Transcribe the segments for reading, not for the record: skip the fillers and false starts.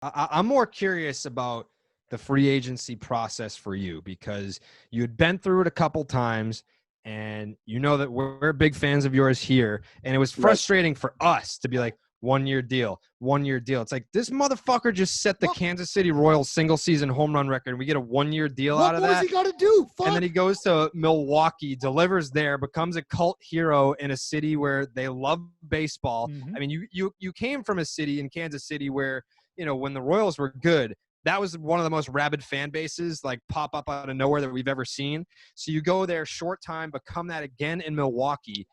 I'm more curious about the free agency process for you, because you had been through it a couple times, and you know that we're big fans of yours here. And it was Right. frustrating for us to be like, 1 year deal, 1 year deal. It's like, this motherfucker just set the Kansas City Royals single season home run record, and we get a 1 year deal out of that. What does he got to do? Fuck. And then he goes to Milwaukee, delivers there, becomes a cult hero in a city where they love baseball. Mhm. I mean, you came from a city in Kansas City where, when the Royals were good, that was one of the most rabid fan bases, like, pop up out of nowhere that we've ever seen. So you go there, short time, become that again in Milwaukee.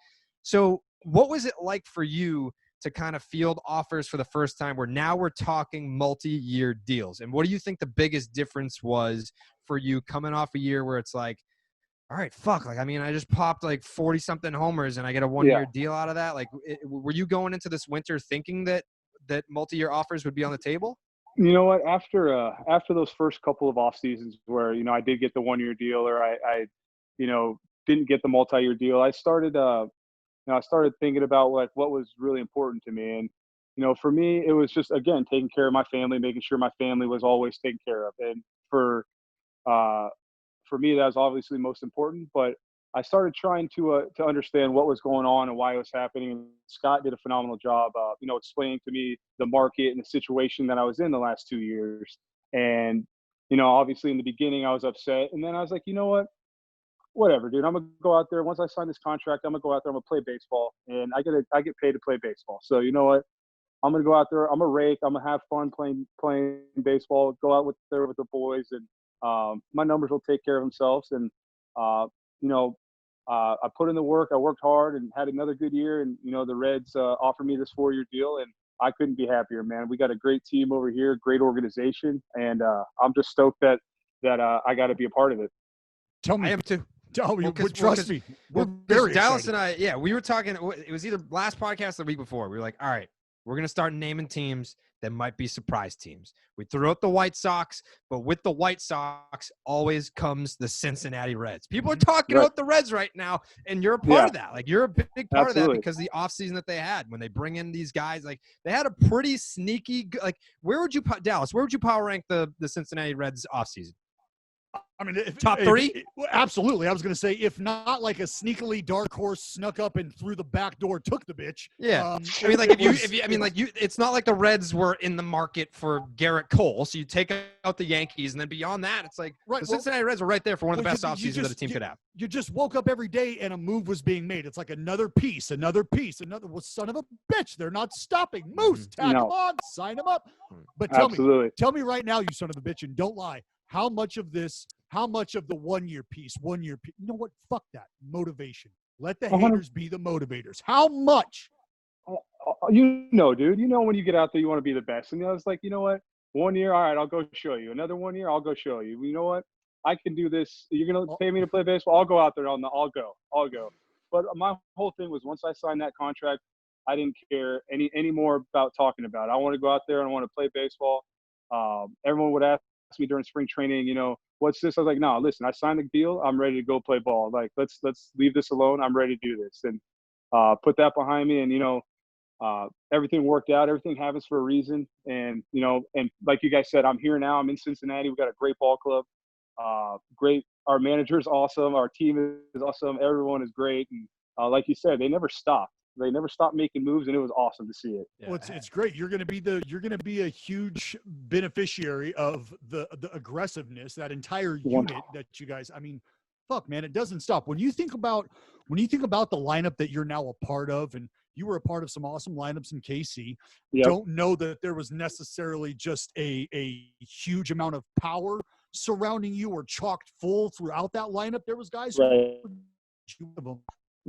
So what was it like for you to kind of field offers for the first time, where now we're talking multi-year deals? And what do you think the biggest difference was for you coming off a year where it's like, all right, fuck, like, I mean, I just popped like 40 something homers and I get a 1 year deal out of that? Like, were you going into this winter thinking that multi-year offers would be on the table? You know what? After those first couple of off seasons where, I did get the 1 year deal, or I didn't get the multi-year deal, I started thinking about like what was really important to me. And, for me, it was just, again, taking care of my family, making sure my family was always taken care of. And uh, for me, that was obviously most important. But I started trying to understand what was going on and why it was happening. And Scott did a phenomenal job, explaining to me the market and the situation that I was in the last 2 years. And, obviously in the beginning I was upset, and then I was like, you know what? Whatever, dude. I'm gonna go out there. Once I sign this contract, I'm gonna go out there. I'm gonna play baseball, and I get paid to play baseball. So you know what? I'm gonna go out there. I'm a rake. I'm gonna have fun playing baseball. Go out with the boys, and my numbers will take care of themselves. And uh, I put in the work. I worked hard and had another good year. And the Reds offered me this 4 year deal, and I couldn't be happier, man. We got a great team over here, great organization, and I'm just stoked that I got to be a part of it. Tell me. I am too. Oh, trust me. We're very Dallas excited. and I, we were talking. It was either last podcast or the week before. We were like, all right, we're going to start naming teams that might be surprise teams. We threw out the White Sox, but with the White Sox always comes the Cincinnati Reds. People are talking about the Reds right now, and you're a part of that. Like, you're a big part of that because the offseason that they had, when they bring in these guys, like, they had a pretty sneaky, like, where would you power rank the Cincinnati Reds offseason? I mean, top three? Absolutely. I was going to say, if not like a sneakily dark horse snuck up and through the back door took the bitch. Yeah. I mean, like, it's not like the Reds were in the market for Garrett Cole. So you take out the Yankees, and then beyond that, it's like the Cincinnati Reds are right there for one of the best offseasons that a team could have. You just woke up every day and a move was being made. It's like another piece. Well, son of a bitch. They're not stopping. Moose, tag them on, sign them up. But tell me right now, you son of a bitch, and don't lie. How much of the 1 year piece, you know what? Fuck that. Motivation. Let the haters be the motivators. How much? Dude, when you get out there, you want to be the best. And I was like, you know what? 1 year, all right, I'll go show you. Another 1 year, I'll go show you. You know what? I can do this. You're going to pay me to play baseball? I'll go out there. I'll go. But my whole thing was, once I signed that contract, I didn't care any more about talking about it. I want to go out there and I want to play baseball. Everyone would ask me during spring training, what's this? I was like, no, listen, I signed a deal. I'm ready to go play ball. Like, let's leave this alone. I'm ready to do this. And put that behind me. And, everything worked out. Everything happens for a reason. And, and like you guys said, I'm here now. I'm in Cincinnati. We've got a great ball club. Great. Our manager is awesome. Our team is awesome. Everyone is great. And like you said, they never stopped. They never stopped making moves, and it was awesome to see it. Well, it's great. You're going to be a huge beneficiary of the aggressiveness, that entire unit that you guys. I mean, fuck, man, it doesn't stop. When you think about the lineup that you're now a part of, and you were a part of some awesome lineups in KC. Don't know that there was necessarily just a huge amount of power surrounding you or chocked full throughout that lineup. There was guys who.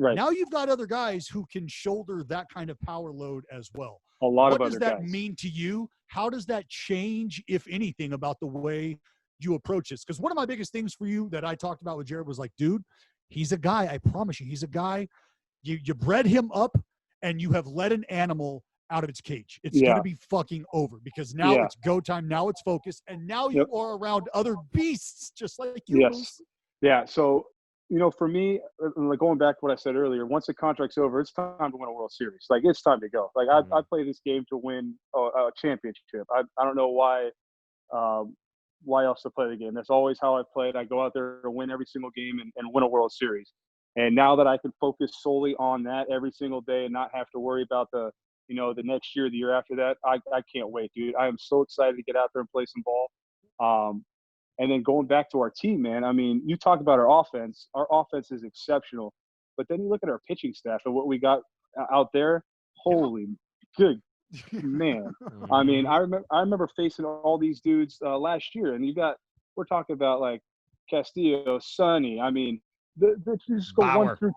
Right. Now you've got other guys who can shoulder that kind of power load as well. A lot of other guys. What does that mean to you? How does that change, if anything, about the way you approach this? Because one of my biggest things for you that I talked about with Jared was like, dude, he's a guy. I promise you, he's a guy. You bred him up, and you have let an animal out of its cage. It's going to be fucking over, because now it's go time. Now it's focus. And now you are around other beasts just like you. Yes. Yeah. So For me, like going back to what I said earlier, once the contract's over, it's time to win a World Series. Like, it's time to go. Like, I play this game to win a championship. I don't know why else to play the game. That's always how I played. I go out there to win every single game and win a World Series. And now that I can focus solely on that every single day and not have to worry about the next year, the year after that, I can't wait, dude. I am so excited to get out there and play some ball. And then going back to our team, man, I mean, you talk about our offense. Our offense is exceptional. But then you look at our pitching staff and what we got out there. Holy good man. I mean, I remember facing all these dudes last year, and we're talking about like Castillo, Sonny. I mean, the just go Bauer. 1 through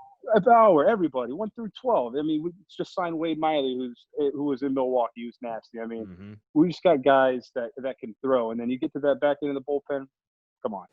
Bauer, everybody 1 through 12. I mean, we just signed Wade Miley, who was in Milwaukee, who's nasty. I mean, we just got guys that can throw, and then you get to that back end of the bullpen. Come on.